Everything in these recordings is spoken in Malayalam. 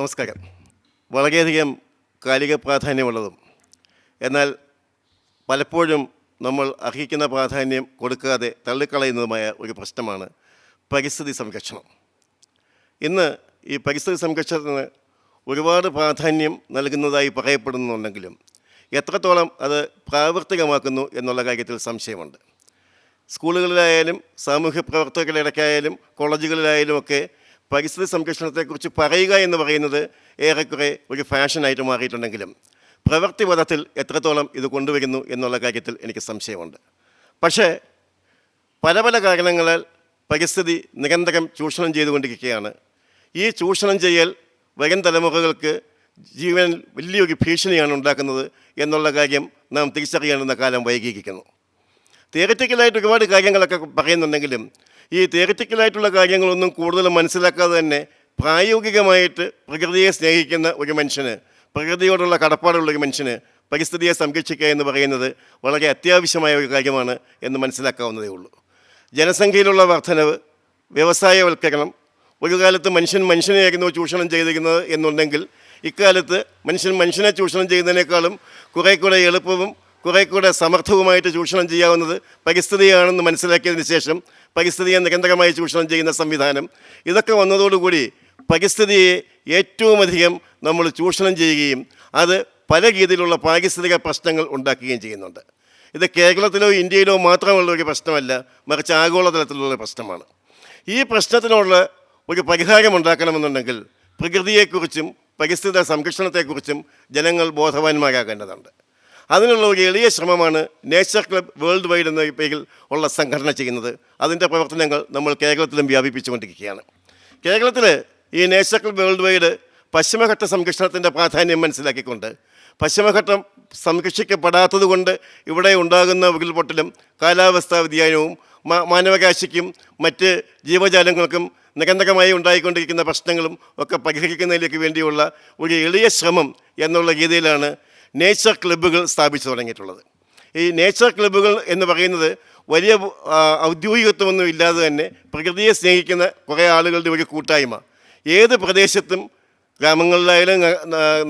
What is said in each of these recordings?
നമസ്കാരം. വളരെയധികം കാലിക പ്രാധാന്യമുള്ളതും എന്നാൽ പലപ്പോഴും നമ്മൾ അർഹിക്കുന്ന പ്രാധാന്യം കൊടുക്കാതെ തള്ളിക്കളയുന്നതുമായ ഒരു പ്രശ്നമാണ് പരിസ്ഥിതി സംരക്ഷണം. ഇന്ന് ഈ പരിസ്ഥിതി സംരക്ഷണത്തിന് ഒരുപാട് പ്രാധാന്യം നൽകുന്നതായി പറയപ്പെടുന്നുണ്ടെങ്കിലും എത്രത്തോളം അത് പ്രാവർത്തികമാക്കുന്നു എന്നുള്ള കാര്യത്തിൽ സംശയമുണ്ട്. സ്കൂളുകളിലായാലും സാമൂഹ്യ പ്രവർത്തകരുടെ ഇടയ്ക്കായാലും കോളേജുകളിലായാലും ഒക്കെ പരിസ്ഥിതി സംരക്ഷണത്തെക്കുറിച്ച് പറയുക എന്ന് പറയുന്നത് ഏറെക്കുറെ ഒരു ഫാഷനായിട്ട് മാറിയിട്ടുണ്ടെങ്കിലും പ്രവൃത്തിപഥത്തിൽ എത്രത്തോളം ഇത് കൊണ്ടുവരുന്നു എന്നുള്ള കാര്യത്തിൽ എനിക്ക് സംശയമുണ്ട്. പക്ഷേ പല പല കാരണങ്ങളാൽ പരിസ്ഥിതി നിരന്തരം ചൂഷണം ചെയ്തുകൊണ്ടിരിക്കുകയാണ്. ഈ ചൂഷണം ചെയ്യൽ വരും തലമുറകൾക്ക് ജീവൻ വലിയൊരു ഭീഷണിയാണ് ഉണ്ടാക്കുന്നത് എന്നുള്ള കാര്യം നാം തിരിച്ചറിയേണ്ടുന്ന കാലം വൈകിയിരിക്കുന്നു. തിയറിറ്റിക്കലായിട്ട് ഒരുപാട് കാര്യങ്ങളൊക്കെ പറയുന്നുണ്ടെങ്കിലും ഈ തിയറിറ്റിക്കലായിട്ടുള്ള കാര്യങ്ങളൊന്നും കൂടുതൽ മനസ്സിലാക്കാതെ തന്നെ പ്രായോഗികമായിട്ട് പ്രകൃതിയെ സ്നേഹിക്കുന്ന ഒരു മനുഷ്യന്, പ്രകൃതിയോടുള്ള കടപ്പാടുള്ള ഒരു മനുഷ്യന് പരിസ്ഥിതിയെ സംരക്ഷിക്കുക എന്ന് പറയുന്നത് വളരെ അത്യാവശ്യമായ ഒരു കാര്യമാണ് എന്ന് മനസ്സിലാക്കാവുന്നതേ ഉള്ളൂ. ജനസംഖ്യയിലുള്ള വർധനവ്, വ്യവസായവൽക്കരണം, ഒരു കാലത്ത് മനുഷ്യനെയായിരുന്നു ചൂഷണം ചെയ്തിരുന്നത് എന്നുണ്ടെങ്കിൽ ഇക്കാലത്ത് മനുഷ്യനെ ചൂഷണം ചെയ്യുന്നതിനേക്കാളും കുറേ കൂടെ എളുപ്പവും കുറേ കൂടെ സമർത്ഥവുമായിട്ട് ചൂഷണം ചെയ്യാവുന്നത് പരിസ്ഥിതിയാണെന്ന് മനസ്സിലാക്കിയതിന് ശേഷം പരിസ്ഥിതിയെ നിരന്തരമായി ചൂഷണം ചെയ്യുന്ന സംവിധാനം, ഇതൊക്കെ വന്നതോടുകൂടി പരിസ്ഥിതിയെ ഏറ്റവും അധികം നമ്മൾ ചൂഷണം ചെയ്യുകയും അത് പല രീതിയിലുള്ള പാരിസ്ഥിതിക പ്രശ്നങ്ങൾ ഉണ്ടാക്കുകയും ചെയ്യുന്നുണ്ട്. ഇത് കേരളത്തിലോ ഇന്ത്യയിലോ മാത്രമുള്ള ഒരു പ്രശ്നമല്ല, മറിച്ച് ആഗോളതലത്തിലുള്ള പ്രശ്നമാണ്. ഈ പ്രശ്നത്തിനുള്ള ഒരു പരിഹാരം ഉണ്ടാക്കണമെന്നുണ്ടെങ്കിൽ പ്രകൃതിയെക്കുറിച്ചും പരിസ്ഥിതി സംരക്ഷണത്തെക്കുറിച്ചും ജനങ്ങൾ ബോധവാന്മാരാകേണ്ടതുണ്ട്. അതിനുള്ള ഒരു എളിയ ശ്രമമാണ് നേച്ചർ ക്ലബ് വേൾഡ് വൈഡ് എന്ന പേരിൽ ഉള്ള സംഘടന ചെയ്യുന്നത്. അതിൻ്റെ പ്രവർത്തനങ്ങൾ നമ്മൾ കേരളത്തിലും വ്യാപിപ്പിച്ചുകൊണ്ടിരിക്കുകയാണ്. കേരളത്തിൽ ഈ നേച്ചർ ക്ലബ് വേൾഡ് വൈഡ് പശ്ചിമഘട്ട സംരക്ഷണത്തിൻ്റെ പ്രാധാന്യം മനസ്സിലാക്കിക്കൊണ്ട് പശ്ചിമഘട്ടം സംരക്ഷിക്കപ്പെടാത്തത് കൊണ്ട് ഇവിടെ ഉണ്ടാകുന്ന ഉരുൾപൊട്ടലും കാലാവസ്ഥാ വ്യതിയാനവും മാനവരാശിക്കും മറ്റ് ജീവജാലങ്ങൾക്കും നിരന്തരമായി ഉണ്ടായിക്കൊണ്ടിരിക്കുന്ന പ്രശ്നങ്ങളും ഒക്കെ പരിഹരിക്കുന്നതിലേക്ക് വേണ്ടിയുള്ള ഒരു എളിയ ശ്രമം എന്നുള്ള രീതിയിലാണ് നേച്ചർ ക്ലബ്ബുകൾ സ്ഥാപിച്ചു തുടങ്ങിയിട്ടുള്ളത്. ഈ നേച്ചർ ക്ലബ്ബുകൾ എന്ന് പറയുന്നത് വലിയ ഔദ്യോഗികത്വമൊന്നും ഇല്ലാതെ തന്നെ പ്രകൃതിയെ സ്നേഹിക്കുന്ന കുറേ ആളുകളുടെ ഒരു കൂട്ടായ്മ ഏത് പ്രദേശത്തും, ഗ്രാമങ്ങളിലായാലും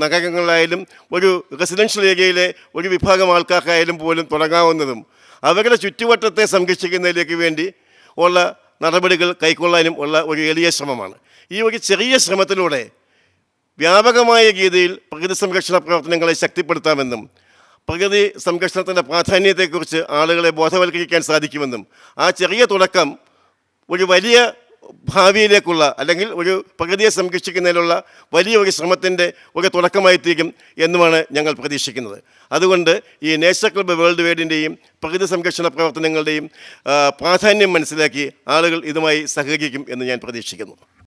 നഗരങ്ങളിലായാലും ഒരു റെസിഡൻഷ്യൽ ഏരിയയിലെ ഒരു വിഭാഗം ആൾക്കാർക്കായാലും പോലും തുടങ്ങാവുന്നതും അവരുടെ ചുറ്റുവട്ടത്തെ സംരക്ഷിക്കുന്നതിലേക്ക് വേണ്ടി ഉള്ള നടപടികൾ കൈക്കൊള്ളാനും ഉള്ള ഒരു എളിയ ശ്രമമാണ്. ഈ ഒരു ചെറിയ ശ്രമത്തിലൂടെ വ്യാപകമായ രീതിയിൽ പ്രകൃതി സംരക്ഷണ പ്രവർത്തനങ്ങളെ ശക്തിപ്പെടുത്താമെന്നും പ്രകൃതി സംരക്ഷണത്തിൻ്റെ പ്രാധാന്യത്തെക്കുറിച്ച് ആളുകളെ ബോധവൽക്കരിക്കാൻ സാധിക്കുമെന്നും ആ ചെറിയ തുടക്കം ഒരു വലിയ ഭാവിയിലേക്കുള്ള അല്ലെങ്കിൽ ഒരു പ്രകൃതിയെ സംരക്ഷിക്കുന്നതിനുള്ള വലിയ ഒരു ശ്രമത്തിൻ്റെ ഒരു തുടക്കമായി തീരും എന്നുമാണ് ഞങ്ങൾ പ്രതീക്ഷിക്കുന്നത്. അതുകൊണ്ട് ഈ നേച്ചർ ക്ലബ്ബ് വേൾഡ് വൈഡിൻ്റെയും പ്രകൃതി സംരക്ഷണ പ്രവർത്തനങ്ങളുടെയും പ്രാധാന്യം മനസ്സിലാക്കി ആളുകൾ ഇതുമായി സഹകരിക്കും എന്ന് ഞാൻ പ്രതീക്ഷിക്കുന്നു.